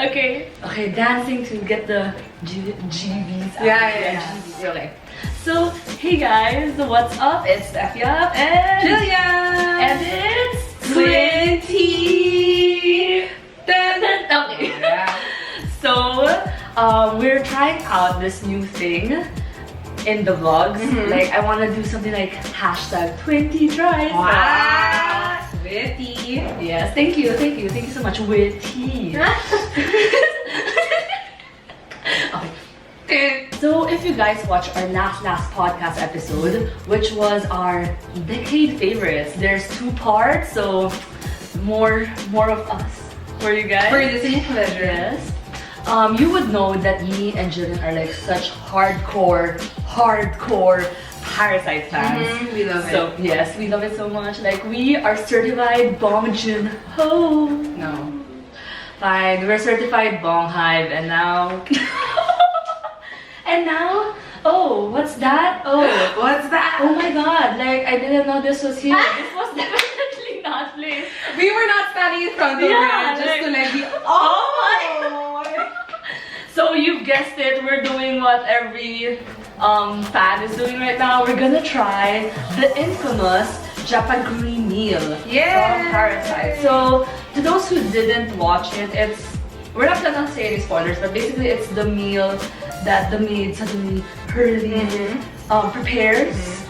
Okay. Okay, dancing to get the GBs out. Yeah. GBs. Okay. So, hey guys, what's up? It's Steph Yap and Jillian! And it's 20! Okay. Yeah. So, we're trying out this new thing in the vlogs. Like, I want to do something like hashtag 20 tries. Wow! Witty! Yes, thank you so much. Witty. Okay. So if you guys watched our last podcast episode, which was our decade favorites, there's 2 parts, so more of us for you guys. For the same pleasure. Yes. You would know that me and Jillian are like such hardcore Parasite fans. We love it. So yes, we love it so much. Like we are certified Bong Joon-ho. No. Fine, we're certified Bong Hive, and now oh, what's that? Oh, What's that? oh my God! Like I didn't know this was here. This was definitely not placed. We were not standing in front of Yeah, it just like- to like be. Oh my! So you guessed it. We're doing what every fan is doing right now. We're gonna try the infamous Jjapaguri meal from Parasite. So to those who didn't watch it, we're not gonna say any spoilers, but basically it's the meal that the maid suddenly hurriedly prepares.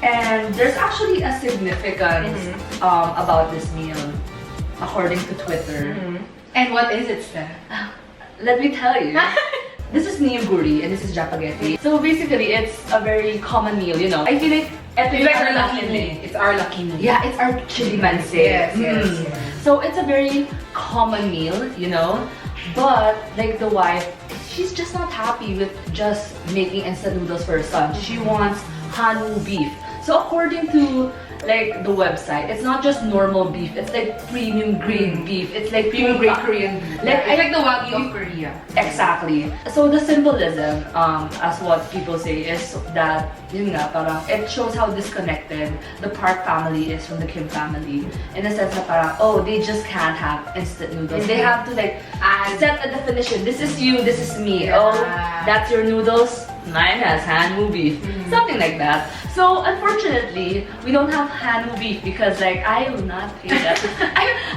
And there's actually a significance about this meal, according to Twitter. And what is it, Steph? Let me tell you. This is niyoguri and this is Jjapaguri. So basically, it's a very common meal, you know. I feel like It's like our lucky meal. It's our lucky meal. Yeah, it's our chilimanse. Yes. So it's a very common meal, you know. But like the wife, she's just not happy with just making instant noodles for her son. She wants Hanu beef. So according to like the website, it's not just normal beef. It's like premium grade beef. It's like Premium grade Korean. Like It's like the wagyu of Korea. Exactly. So the symbolism, as what people say, is that yun nga, parang it shows how disconnected the Park family is from the Kim family. In a sense that parang, oh, they just can't have instant noodles. They have to like set a definition. This is you, this is me. Yeah. Oh, that's your noodles. Mine has Hanu beef. Something like that. So unfortunately, we don't have Hanu beef because like I will not pay that.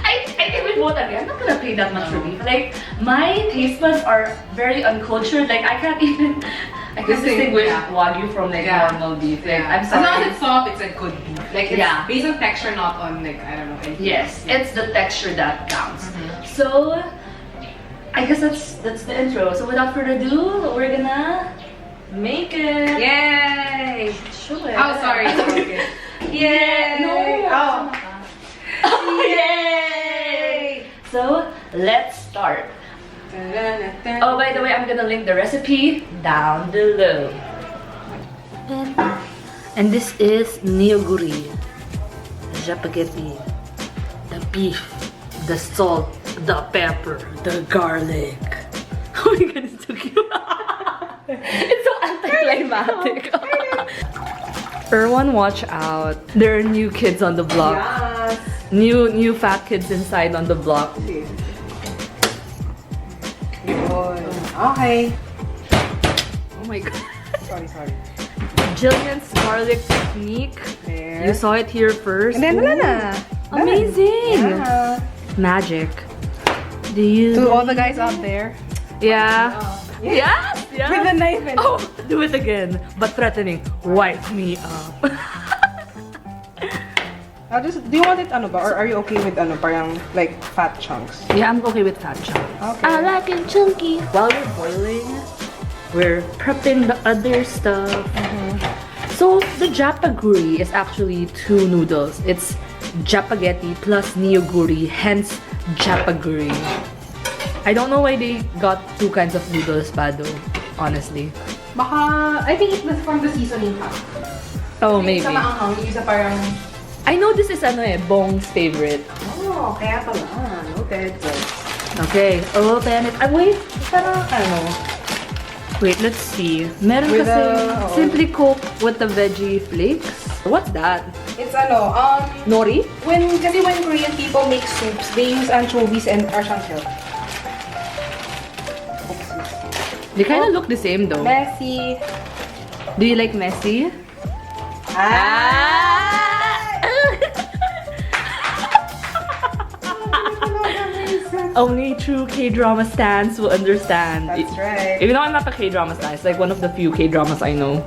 I think we both agree. I'm not gonna pay that much for beef. Like my taste buds are very uncultured. Like I can't distinguish wagyu from like normal beef. Like I'm As sorry. long as it's soft, it's a good beef. Like it's based on texture, not on like I don't know. anything. Yes, it's the texture that counts. So I guess that's the intro. So without further ado, we're gonna make it. Yay! Sure. Oh, sorry. Okay. Yay! No. Oh. Yay! So let's start. Oh, by the way, I'm gonna link the recipe down below. And this is niyoguri, Jjapaguri, the beef, the salt, the pepper, the garlic. Oh my god, it's so cute. It's so anticlimactic. Erwan, watch out. There are new kids on the block. Yes. New fat kids inside on the block. Okay. Oh my god. Sorry. Jillian's garlic technique. There. You saw it here first. And then wala na. Amazing. Yeah. Magic. Do you? To all the guys out there. Yeah. Yes. Yeah. With the knife and Oh, do it again, but threatening. Wipe me up. do you want it or are you okay with parang like fat chunks? Yeah, I'm okay with fat chunks. Okay. I like it chunky. While we're boiling, we're prepping the other stuff. So the Jjapaguri is actually 2 noodles. It's Jjapaguri plus niyoguri, hence Jjapaguri. I don't know why they got 2 kinds of noodles pa though, honestly. Baka, I think it's from the seasoning pack. Oh, maybe. Isa maanghang, yung isa parang... I know this is Bong's favorite. Oh, kaya pala. Noted. Okay, open it. Wait, parang ano. Wait, let's see. Meron With kasi the- simply cooked with the veggie flakes. What's that? It's Nori? when Korean people make soups, they use anchovies and arshangshell. They kind of look the same though. Messy. Do you like messy? Only true K-drama stans will understand. That's right. Even though I'm not a K-drama stan, it's like one of the few K-dramas I know.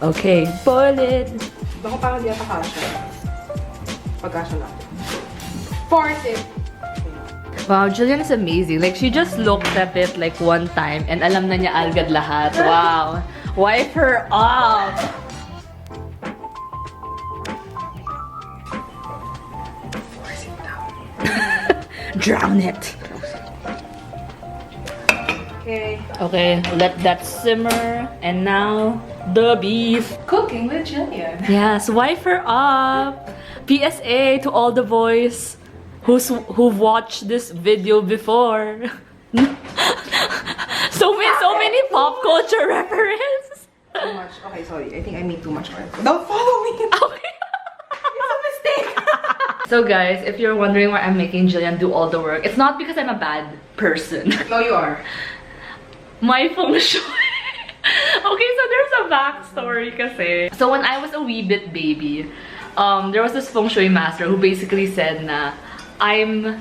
Okay, pull it. Baka parang di ata kasha. Pagkasha natin. Force it. Wow, Jillian is amazing. Like, she just looked at it like one time and alam na niya agad lahat. Wow. Wipe her up. Force it down. Drown it. Okay. Okay, let that simmer. And now, the beef. Cooking with Jillian. Yes, wipe her up. PSA to all the boys who've watched this video before. so many pop culture references. Too much. Okay, sorry. I think I made too much oil. Don't follow me. Okay. It's a mistake. So guys, if you're wondering why I'm making Jillian do all the work, it's not because I'm a bad person. No, you are. My feng shui. Okay, so there's a backstory kasi. So when I was a wee bit baby, there was this feng shui master who basically said na I'm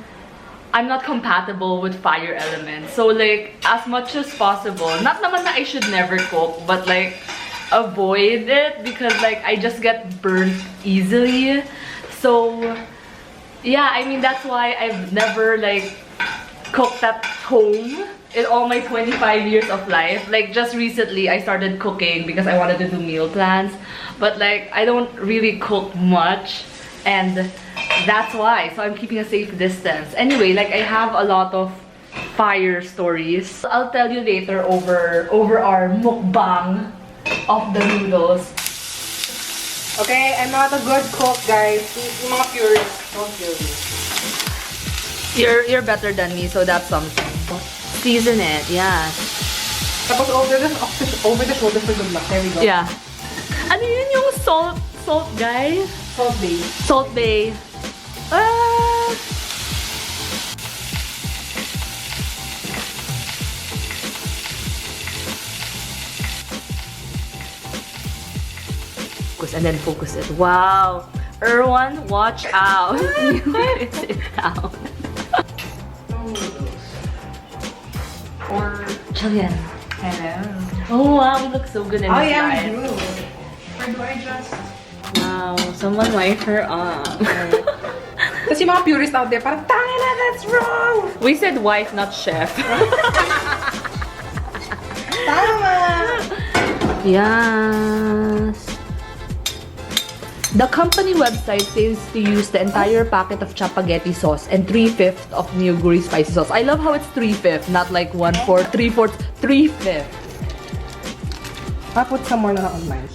not compatible with fire elements. So like, as much as possible, not naman na I should never cook, but like, avoid it because like, I just get burnt easily. So, yeah, I mean, that's why I've never like, cooked at home in all my 25 years of life. Like, just recently, I started cooking because I wanted to do meal plans. But like, I don't really cook much. And that's why. So I'm keeping a safe distance. Anyway, like, I have a lot of fire stories. I'll tell you later over our mukbang of the noodles. Okay, I'm not a good cook, guys. Yung mga purists, don't kill me. You're better than me, so that's something. Season it, yeah. Tapos over the shoulder for good luck. There we go. Yeah. Ano yun yung salt guy? Salt Bay. Salt Bay. Ah! Focus and then focus it. Wow. Erwan, watch out. Sit down. Or Jillian. hello. Oh wow, we look so good in I this am light. you. Where do I just? Wow, someone wipe her up. Kasi yung mga purists out there, parang, tangina, that's wrong! We said wife, not chef. Tama! Yes. The company website says to use the entire packet of Jjapaguri sauce and 3/5 of Niyoguri spicy sauce. I love how it's 3/5, not like 1/4, 3/4, 3/5. I'll put some more na on mine.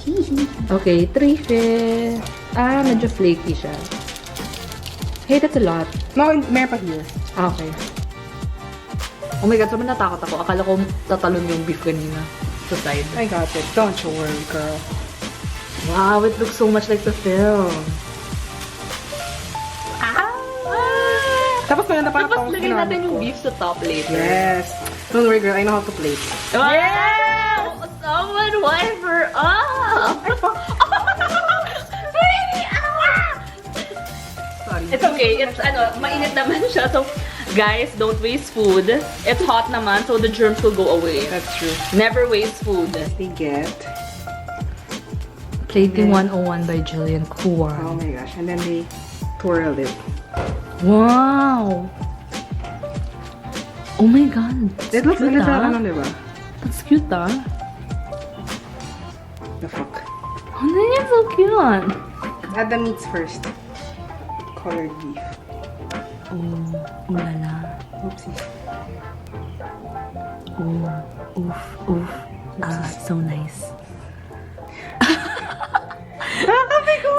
Okay, 3/5. Ah, medyo flaky siya. Hey, that's a lot. No, meron pa here. Ah, okay. Oh my god, sobrang natakot ako. Akala ko tatalon yung beef kanina sa side. I got it. Don't you worry, girl. Wow, it looks so much like the film. Tapos maganda pa Tapos lagyan natin yung beef sa top later. Yes. Don't worry, girl. I know how to plate. Wow! Someone wipe her up! Sorry. It's okay. It's mainit naman siya. So, guys, don't waste food. It's hot naman, so the germs will go away. That's true. Never waste food. They get. Plating 101 by Jillian Kuwar. Oh my gosh. And then they twirl it. Wow! Oh my god. It looks a cute, little, ah. diba? That's cute, ah. The fuck. Oh, that's so cute. Add the meats first. Colored beef. Oh, ooh la la. Oopsie. Ooh, oof, oof. Ah, so nice.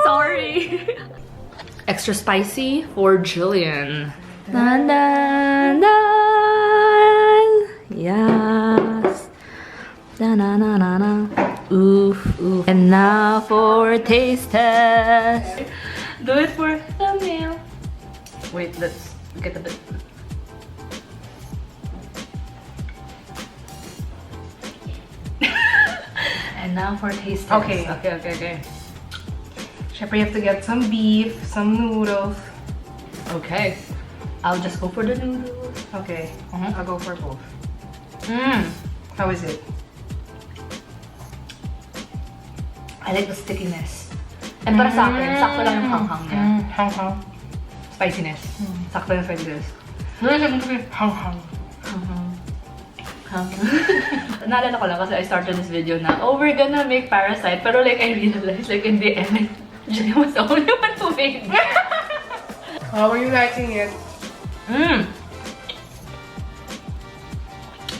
Sorry. Extra spicy for Jillian. Dun, dun, dun. Yes. Dun, dun, dun, dun, dun. Oof, oof. And now for taste test. Do it for thumbnail. Wait, let's get a bit. And now for taste test. Okay. Syempre, you have to get some beef, some noodles. Okay. I'll just go for the noodles. Okay, I'll go for both. How is it? I like the stickiness. And para sa akin, sakto lang yung hanghang niya. Hanghang. Spiciness. Sakto yung spiciness. Hanghang. Naalala ko lang kasi I started this video na, oh, we're gonna make Parasite. Pero like, I realized like in the end, Julia was the only one who made it. How are you liking it?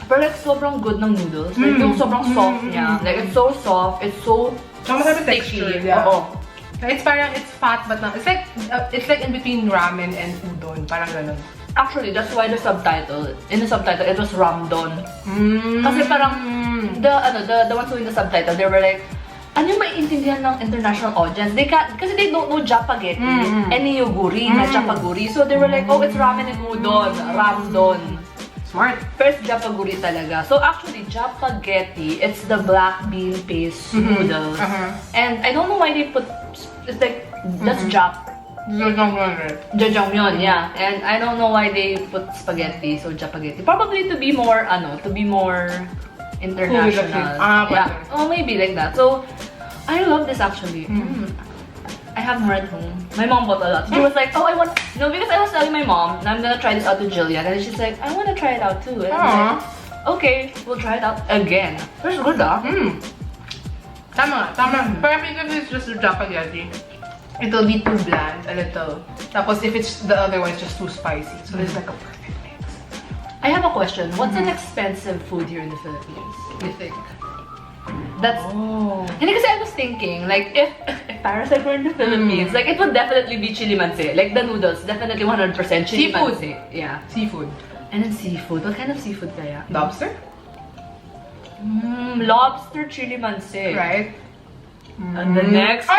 Pero like, sobrang good ng noodles. Like, yung sobrang soft niya. Like, it's so soft. It's so Masarap sticky. texture, yeah. Oo. It's fat but not. It's like in between ramen and udon. Parang ganun. Actually, that's why the subtitle, in the subtitle, it was ramdon. Kasi parang, the ones doing the subtitle, they were like, ano yung maiintindihan ng international audience? They can't, kasi they don't know Jjapaguri and Yoguri na Jjapaguri. So they were like, oh, it's ramen and udon, ramdon. Smart. First, Jjapaguri talaga. So actually, Jjapaguri, it's the black bean paste noodles. And I don't know why they put, it's like, that's Jap. Jjajangmyeon, yeah. And I don't know why they put spaghetti, so Jjapaguri. Probably to be more, international. Yeah. Oh, maybe like that. So, I love this actually. I have more at home. My mom bought a lot. She was like, oh, I want... No, because I was telling my mom, I'm gonna try this out to Jillian. And she's like, I wanna try it out too. And I'm like, okay, we'll try it out again. It's good, ah. Tama. Pero because it's just a Jjapaguri, it'll be too bland, a little. Tapos if it's the other one, it's just too spicy. So it's like a perfect mix. I have a question. What's an expensive food here in the Philippines, you think? That's... Hindi kasi I was thinking, like, if Parasite were in the Philippines, like, it would definitely be chili manse. Like, the noodles, definitely 100% chili Seafood. manse. Yeah. Seafood. And then seafood. What kind of seafood kaya? Lobster? Lobster chili manse. Right? And the next...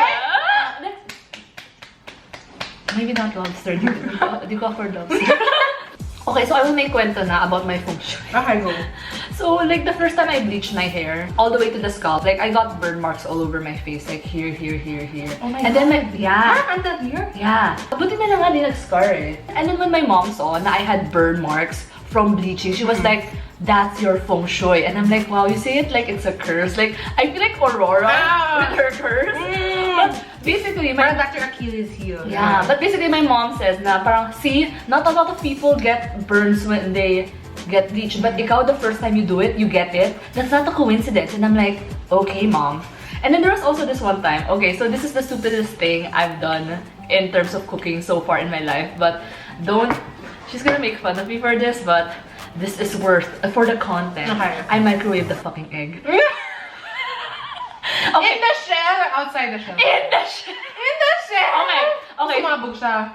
Maybe not lobster. Di ko afford lobster. Okay, so I will make kwento na about my feng shui. Okay, go. So, like, the first time I bleached my hair, all the way to the scalp, like, I got burn marks all over my face. Like, here. Oh my and God. then yeah. And that here? Yeah. Buti na lang nga, di nag-scar eh. And then when my mom saw na I had burn marks from bleaching, she was like, that's your feng shui. And I'm like, wow, you say it like it's a curse. Like, I feel like Aurora with her curse. But basically, Parang Dr. Achilles heel. Yeah, but basically my mom says na parang, see, not a lot of people get burns when they get bleached, but ikaw, the first time you do it, you get it. That's not a coincidence. And I'm like, okay, mom. And then there was also this one time, okay, so this is the stupidest thing I've done in terms of cooking so far in my life, but she's gonna make fun of me for this, but this is worth, for the content, Okay. I microwave the fucking egg. Okay. In the shell or outside the shell? In the shell! In the shell! Okay. Sumabog siya.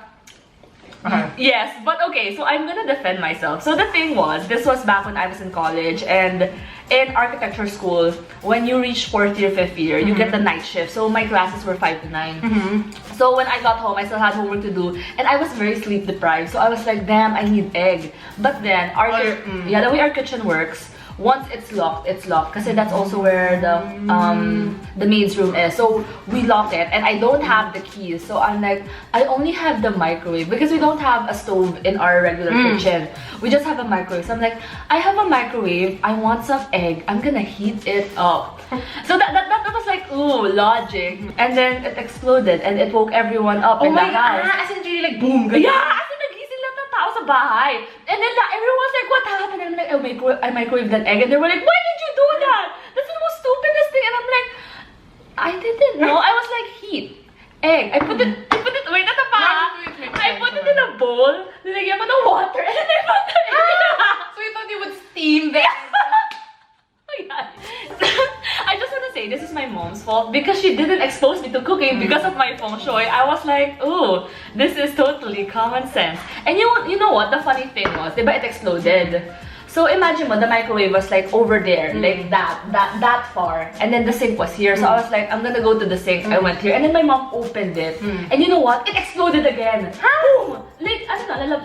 Okay. Yes, but okay, so I'm gonna defend myself. So the thing was, this was back when I was in college, and in architecture school, when you reach 4th year, 5th year, you get the night shift. So my classes were 5 to 9. So when I got home, I still had homework to do, and I was very sleep deprived. So I was like, damn, I need egg. But then, the way our kitchen works, once it's locked, kasi that's also where the maid's room is. So we lock it, and I don't have the keys. So I'm like, I only have the microwave because we don't have a stove in our regular kitchen. We just have a microwave. So I'm like, I have a microwave. I want some egg. I'm gonna heat it up. So that was like, ooh, logic. And then it exploded, and it woke everyone up in the house. As in really like boom. Yeah, as in nagising lang ng tao sa bahay. And then everyone was like, what happened? And I'm like, I microwaved that egg. And they were like, why did you do that? That's the most stupidest thing. And I'm like, I didn't know. I was like, heat. Egg. I put it, wait, nata pa. I put it in a bowl. Nilagyan ko ng water. And then I put the egg. So you thought you would steam the I just want to say, this is my mom's fault because she didn't expose me to cooking because of my feng shui. I was like, ooh, this is totally common sense. And you know what? The funny thing was, diba, it exploded. So imagine mo, the microwave was like over there, like that far. And then the sink was here. So I was like, I'm gonna go to the sink. I went here. And then my mom opened it. And you know what? It exploded again. Boom! Like,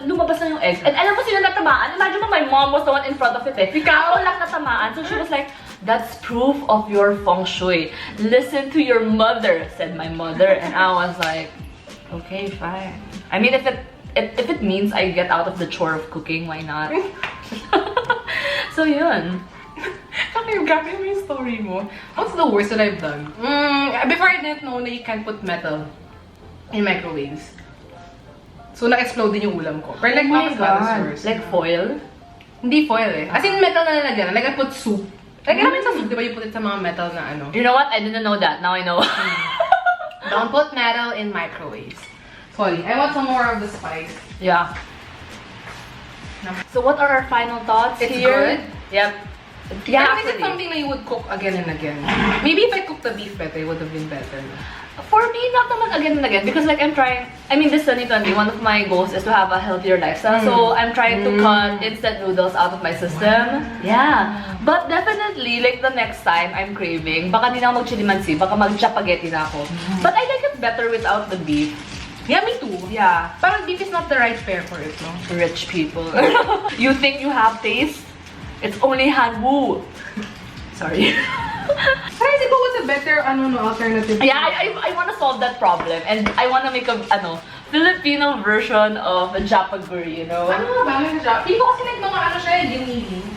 lumabas na yung egg. And alam mo sila natamaan. Imagine mo, my mom was the one in front of it eh. Ako lang natamaan. So she was like, That's proof of your feng shui. Listen to your mother, said my mother. And I was like, okay, fine. I mean, if it means I get out of the chore of cooking, why not? So yun. Okay, grabe mo yung story mo. What's the worst that I've done? Before I didn't know na you can't put metal in microwaves. So, na-explode din yung ulam ko. Pero like, Oh my not God. first. Like foil? Hindi foil eh. As in, metal na nalagyan. Like, I put soup. Like, alam mo sa soup, di ba you put it sa mga metal na ano? You know what? I didn't know that. Now I know. Don't put metal in microwaves. Sorry, I want some more of the spice. Yeah. So what are our final thoughts It's here? good? Yep. Yeah, is it something that you would cook again and again? Maybe if I cooked the beef better, it would have been better. For me, not naman again and again because like I'm trying, I mean this 2020, one of my goals is to have a healthier lifestyle. So I'm trying to cut instant noodles out of my system. Wow. Yeah. But definitely, like the next time I'm craving, baka di na ako mag-chilimansi, baka mag-Jjapaguri na ako. But I like it better without the beef. Yeah, me too. Yeah. Parang beef is not the right pair for it, no? Rich people. You think you have taste? It's only hanwoo. Sorry. Try to go with a better alternative. Yeah, I want to solve that problem and I want to make a Filipino version of a Jjapaguri, you know? Ano ba yung Jjapaguri? Hindi ko kasi like mga ano siya, giniling.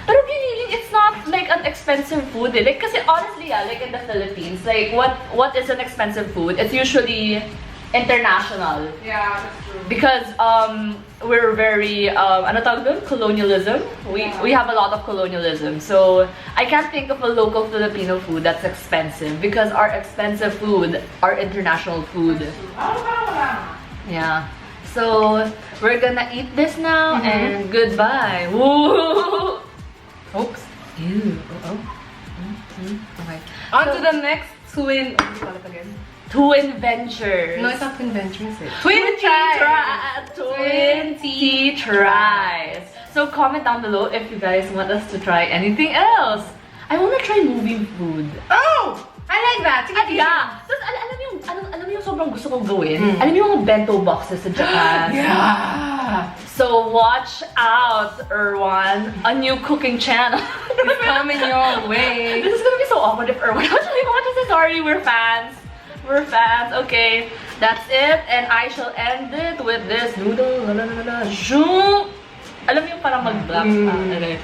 Pero giniling, it's not like an expensive food. Like, kasi honestly, like in the Philippines, like what is an expensive food? It's usually international. Yeah, that's true. Because we're very ano tawag dun? Colonialism. We have a lot of colonialism. So I can't think of a local Filipino food that's expensive because our expensive food are international food. Yeah. So we're gonna eat this now and goodbye. Woo! Oops. Ew. Okay. On to the next twin. What do you call it again? Twin Ventures. No, it's not twin ventures. Twin tea tries. So comment down below if you guys want us to try anything else. I want to try moving food. Oh! I like that. At yeah. Tapos alam mo yung sobrang gusto kong gawin? Alam mo yung mga bento boxes sa Japan? Yeah! So watch out, Erwan. A new cooking channel. It's coming your way. This is gonna be so awkward if Erwan actually watches it. Sorry, we're fans. We're fans. Okay, that's it. And I shall end it with this noodle. Alam mo yung parang mag-black. Okay.